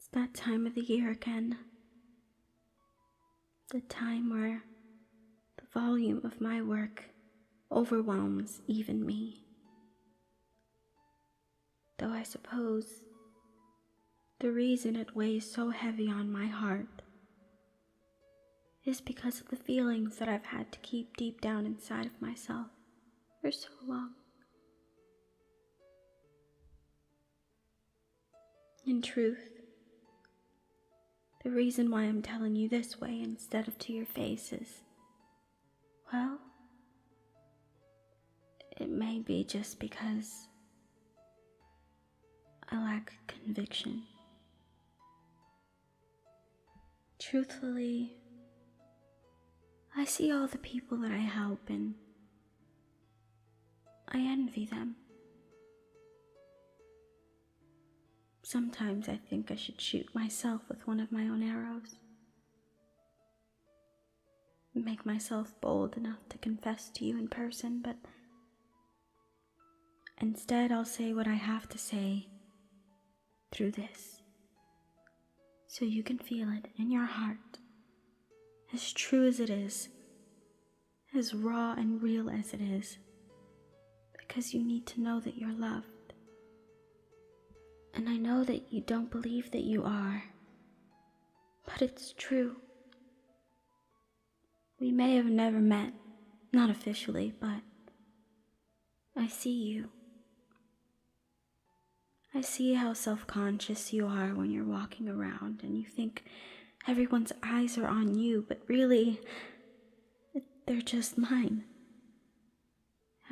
It's that time of the year again. The time where the volume of my work overwhelms even me. Though I suppose the reason it weighs so heavy on my heart is because of the feelings that I've had to keep deep down inside of myself for so long. In truth, the reason why I'm telling you this way instead of to your face is, well, it may be just because I lack conviction. Truthfully, I see all the people that I help and I envy them. Sometimes I think I should shoot myself with one of my own arrows. Make myself bold enough to confess to you in person, but instead I'll say what I have to say through this, so you can feel it in your heart, as true as it is, as raw and real as it is, because you need to know that you're loved. And I know that you don't believe that you are, but it's true. We may have never met, not officially, but I see you. I see how self-conscious you are when you're walking around and you think everyone's eyes are on you, but really, they're just mine.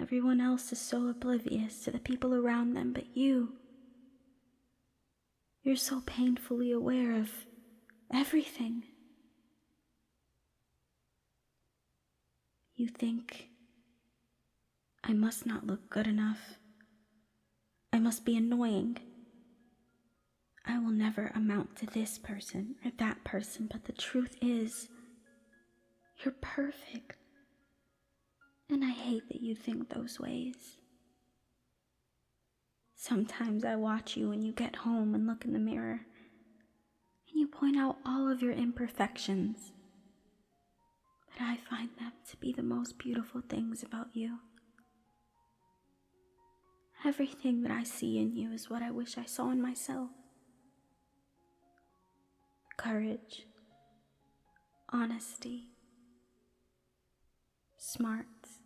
Everyone else is so oblivious to the people around them, but you're so painfully aware of everything. You think, I must not look good enough. I must be annoying. I will never amount to this person or that person, but the truth is, you're perfect. And I hate that you think those ways. Sometimes I watch you when you get home and look in the mirror, and you point out all of your imperfections. But I find them to be the most beautiful things about you. Everything that I see in you is what I wish I saw in myself. Courage, honesty, smarts.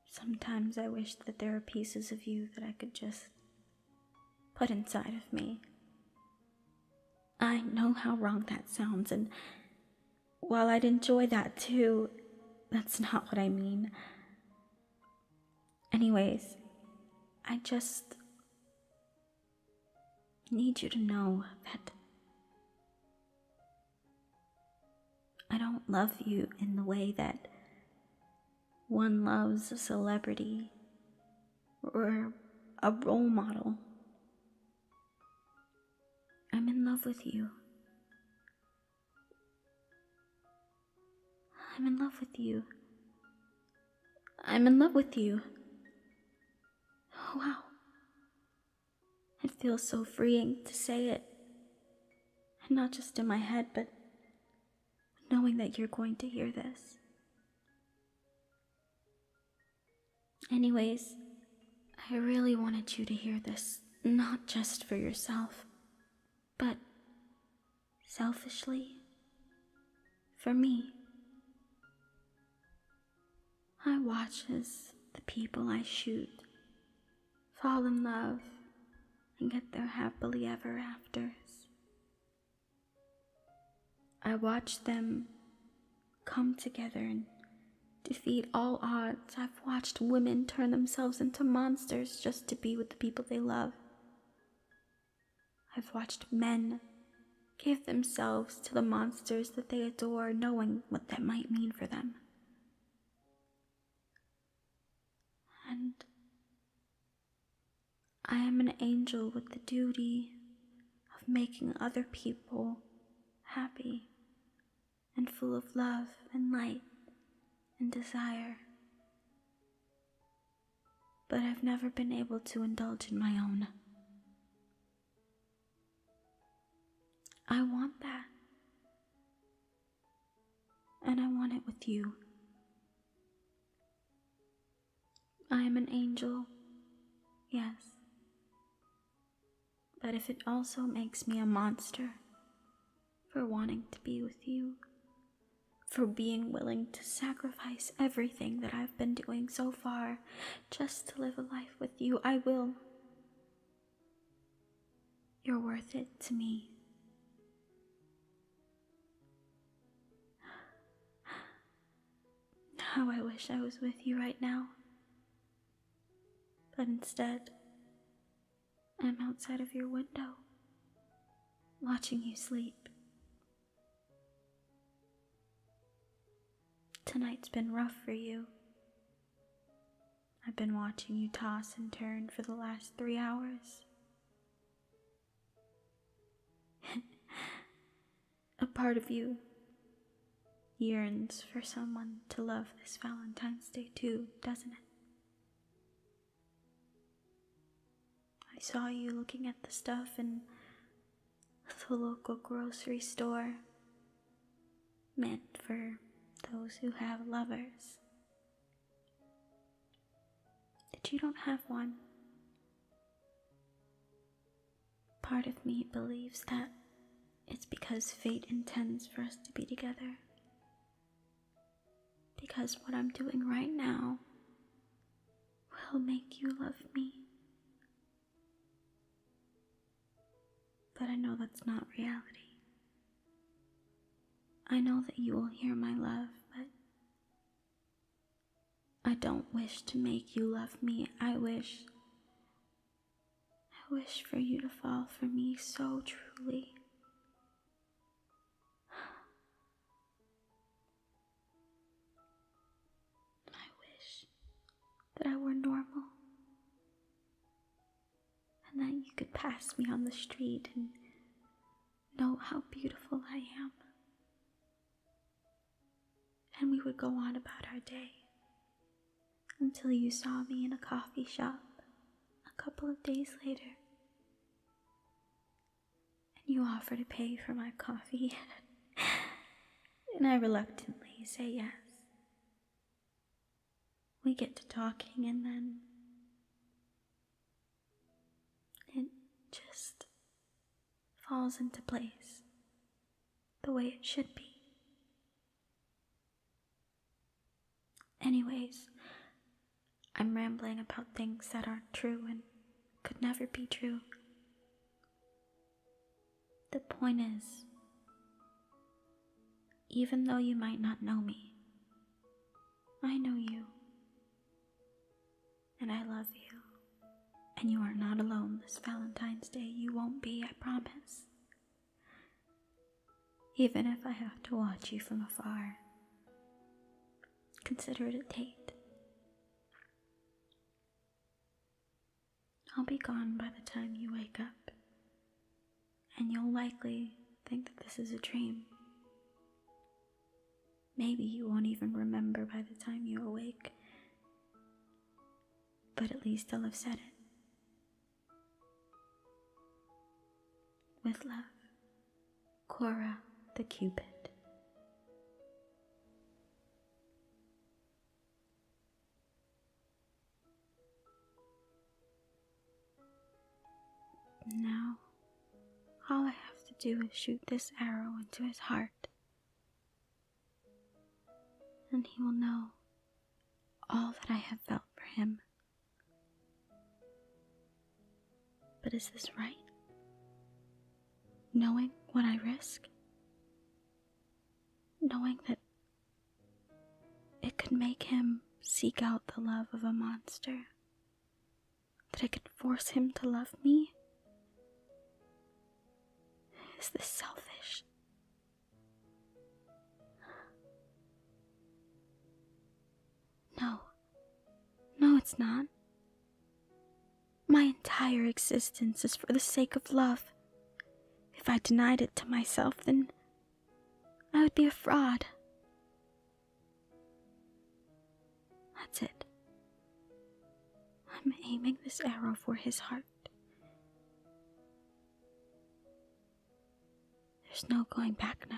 Sometimes I wish that there are pieces of you that I could just put inside of me. I know how wrong that sounds, and while I'd enjoy that too, that's not what I mean. Anyways, I just need you to know that I don't love you in the way that one loves a celebrity or a role model. I'm in love with you. I'm in love with you. I'm in love with you. Oh, wow. It feels so freeing to say it. And not just in my head, but knowing that you're going to hear this. Anyways, I really wanted you to hear this, not just for yourself, but selfishly, for me. I watch as the people I shoot fall in love and get their happily ever afters. I watch them come together and defeat all odds. I've watched women turn themselves into monsters just to be with the people they love. I've watched men give themselves to the monsters that they adore, knowing what that might mean for them. And I am an angel with the duty of making other people happy and full of love and light and desire. But I've never been able to indulge in my own. I want that. And I want it with you. I am an angel, yes. But if it also makes me a monster for wanting to be with you, for being willing to sacrifice everything that I've been doing so far just to live a life with you, I will. You're worth it to me. How I wish I was with you right now. But instead, I'm outside of your window, watching you sleep. Tonight's been rough for you. I've been watching you toss and turn for the last 3 hours. A part of you yearns for someone to love this Valentine's Day too, doesn't it? I saw you looking at the stuff in the local grocery store, meant for those who have lovers. But you don't have one. Part of me believes that it's because fate intends for us to be together. Because what I'm doing right now will make you love me. But I know that's not reality. I know that you will hear my love, but I don't wish to make you love me. I wish for you to fall for me so truly. I wish that I were normal, and that you could pass me on the street and know how beautiful I am. And we would go on about our day until you saw me in a coffee shop a couple of days later. And you offer to pay for my coffee. And I reluctantly say yes. We get to talking, and then it just falls into place the way it should be. Anyways, I'm rambling about things that aren't true and could never be true. The point is, even though you might not know me, I know you. And I love you. And you are not alone this Valentine's Day. You won't be, I promise. Even if I have to watch you from afar. Consider it a date. I'll be gone by the time you wake up. And you'll likely think that this is a dream. Maybe you won't even remember by the time you awake. But at least I'll have said it. With love, Cora the Cupid. Now, all I have to do is shoot this arrow into his heart, and he will know all that I have felt for him. But is this right? Knowing what I risk? Knowing that it could make him seek out the love of a monster? That I could force him to love me? Is this selfish? No, it's not. My entire existence is for the sake of love. If I denied it to myself, then I would be a fraud. That's it. I'm aiming this arrow for his heart. There's no going back now.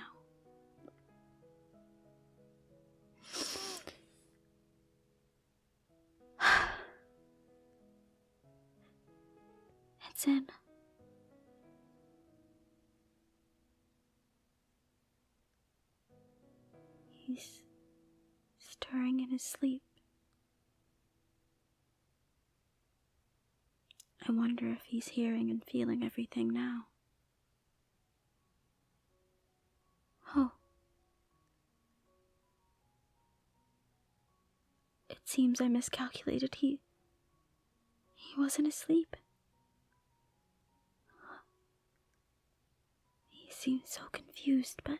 It's in. He's stirring in his sleep. I wonder if he's hearing and feeling everything now. Oh. It seems I miscalculated. He wasn't asleep. He seems so confused, but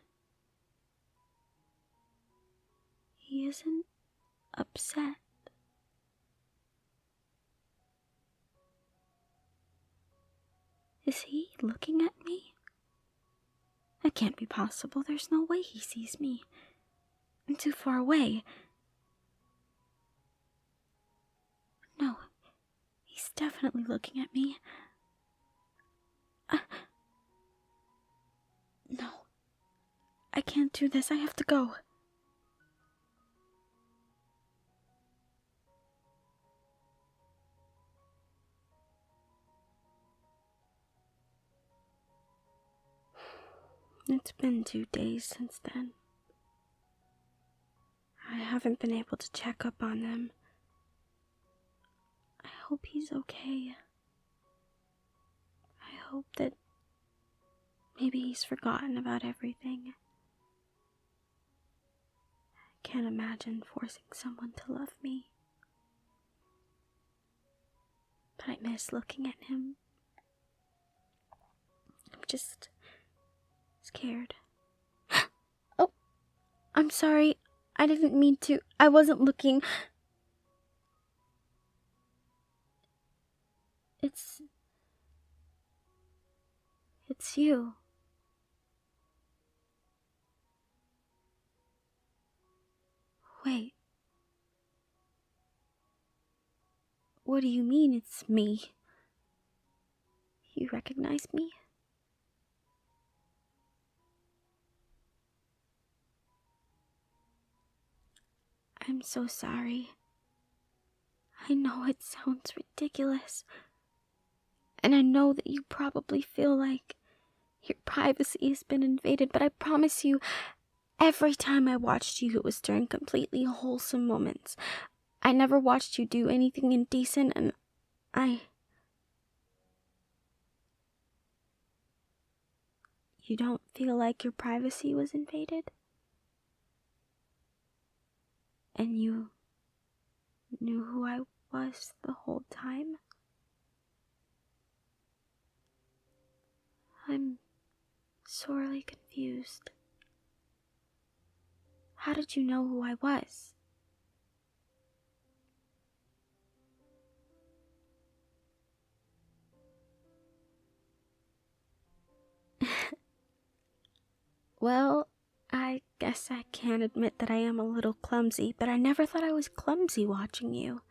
he isn't upset. Is he looking at me? That can't be possible. There's no way he sees me. I'm too far away. No, he's definitely looking at me. No, I can't do this. I have to go. It's been 2 days since then. I haven't been able to check up on them. I hope he's okay. I hope that maybe he's forgotten about everything. I can't imagine forcing someone to love me. But I miss looking at him. I'm just scared. Oh, I'm sorry. I didn't mean to. I wasn't looking. It's you. Wait. What do you mean it's me? You recognize me? I'm so sorry. I know it sounds ridiculous. And I know that you probably feel like your privacy has been invaded, but I promise you, every time I watched you, it was during completely wholesome moments. I never watched you do anything indecent, and You don't feel like your privacy was invaded? And you knew who I was the whole time? I'm sorely confused. How did you know who I was? Well, I guess I can admit that I am a little clumsy, but I never thought I was clumsy watching you.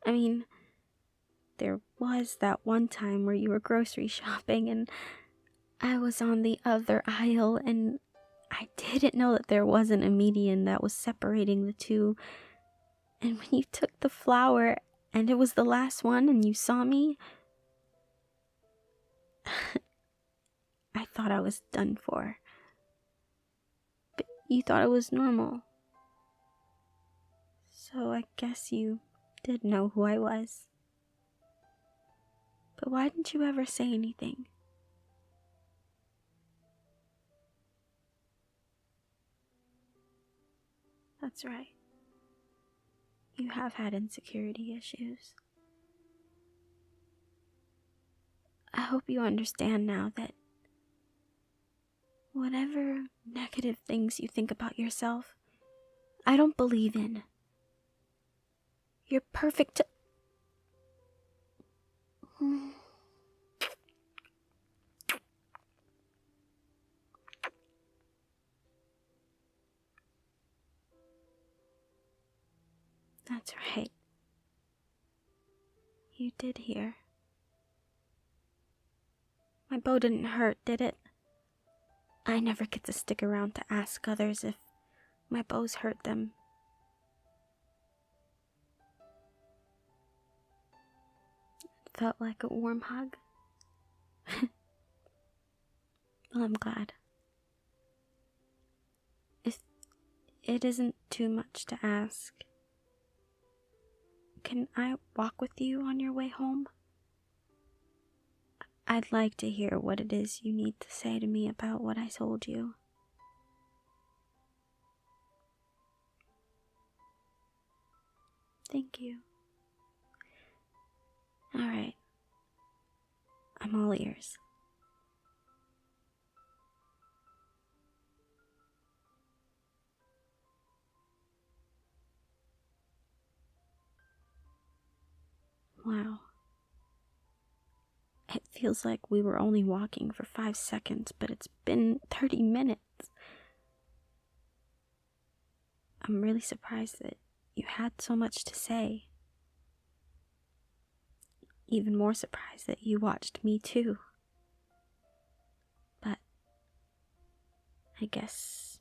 I mean, there was that one time where you were grocery shopping and I was on the other aisle and I didn't know that there wasn't a median that was separating the two. And when you took the flower and it was the last one and you saw me, I thought I was done for. But you thought it was normal. So I guess you did know who I was. But why didn't you ever say anything? That's right. You have had insecurity issues. I hope you understand now that whatever negative things you think about yourself, I don't believe in. You're perfect. That's right. You did hear. My bow didn't hurt, did it? I never get to stick around to ask others if my bows hurt them. It felt like a warm hug. Well, I'm glad. If it isn't too much to ask, can I walk with you on your way home? I'd like to hear what it is you need to say to me about what I told you. Thank you. Alright. I'm all ears. Wow. It feels like we were only walking for 5 seconds, but it's been 30 minutes. I'm really surprised that you had so much to say. Even more surprised that you watched me too. But I guess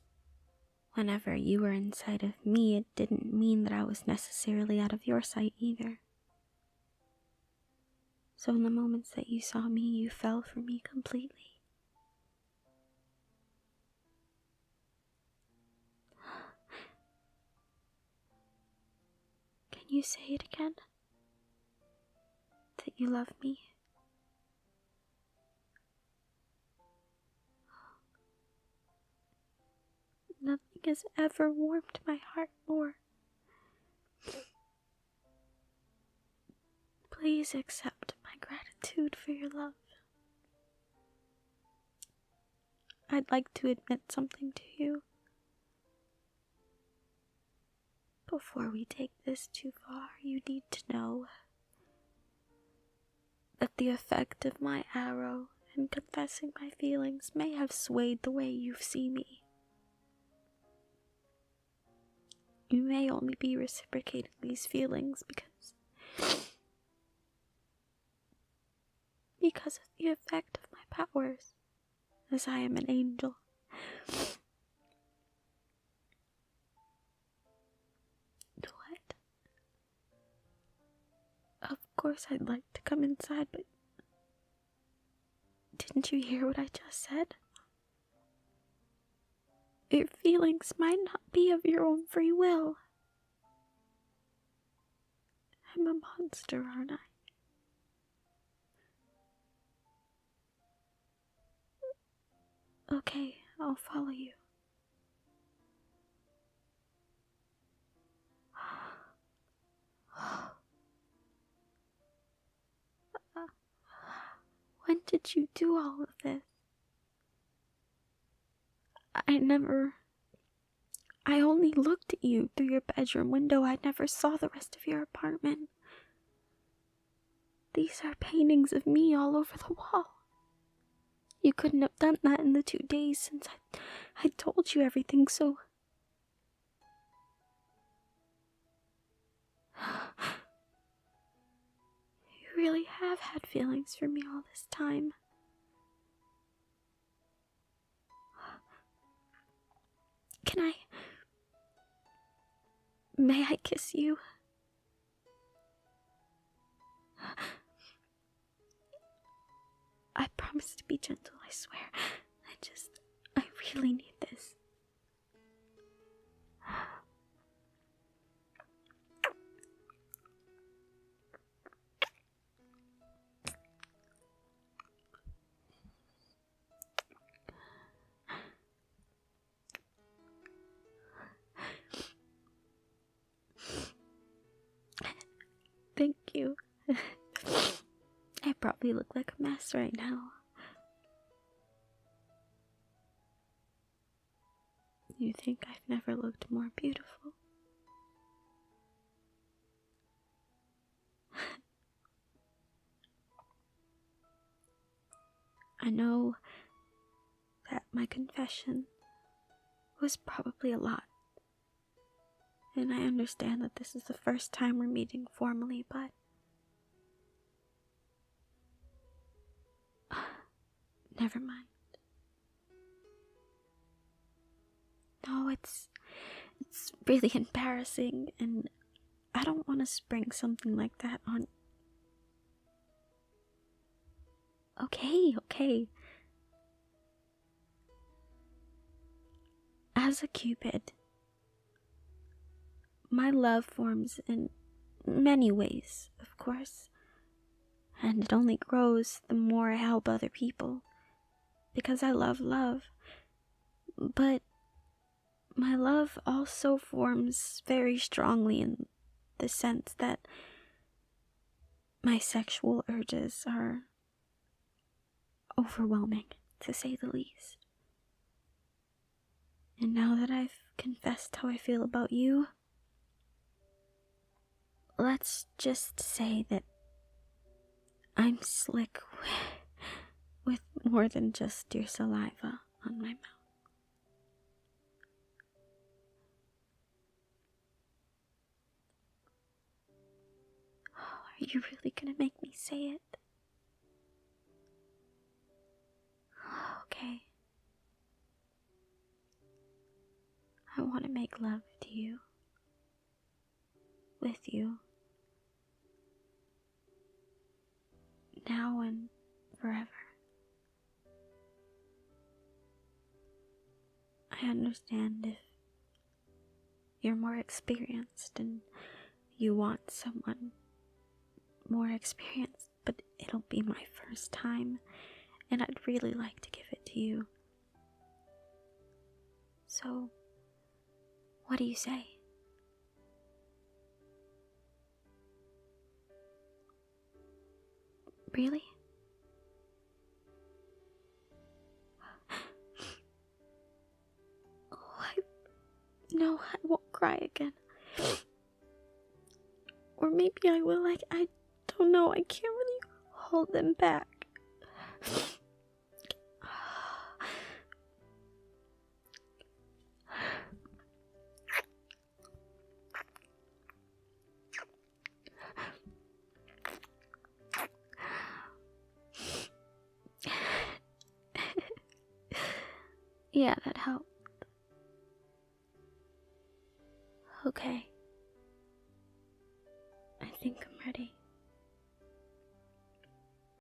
whenever you were in sight of me, it didn't mean that I was necessarily out of your sight either. So in the moments that you saw me, you fell for me completely. Can you say it again? That you love me? Nothing has ever warmed my heart more. Please accept my gratitude for your love. I'd like to admit something to you. Before we take this too far, you need to know that the effect of my arrow and confessing my feelings may have swayed the way you see me. You may only be reciprocating these feelings because of the effect of my powers, as I am an angel. What? Of course I'd like to come inside, but didn't you hear what I just said? Your feelings might not be of your own free will. I'm a monster, aren't I? Okay, I'll follow you. When did you do all of this? I only looked at you through your bedroom window. I never saw the rest of your apartment. These are paintings of me all over the wall. You couldn't have done that in the 2 days since I told you everything, so... You really have had feelings for me all this time. May I kiss you? I promise to be gentle, I swear. I really need this. Thank you. I probably look like a mess right now. You think I've never looked more beautiful? I know that my confession was probably a lot. And I understand that this is the first time we're meeting formally, but... never mind. No, it's really embarrassing, and I don't want to spring something like that on. Okay. As a Cupid, my love forms in many ways, of course, and it only grows the more I help other people, because I love love. But my love also forms very strongly in the sense that my sexual urges are overwhelming, to say the least. And now that I've confessed how I feel about you, let's just say that I'm slick with more than just your saliva on my mouth. Are you really gonna make me say it? Okay. I want to make love to you. With you. Now and forever. I understand if you're more experienced and you want someone more experienced, but it'll be my first time, and I'd really like to give it to you. So, what do you say? Really? No, I won't cry again. Or maybe I will, I don't know, I can't really hold them back. Yeah, that helped. Okay. I think I'm ready.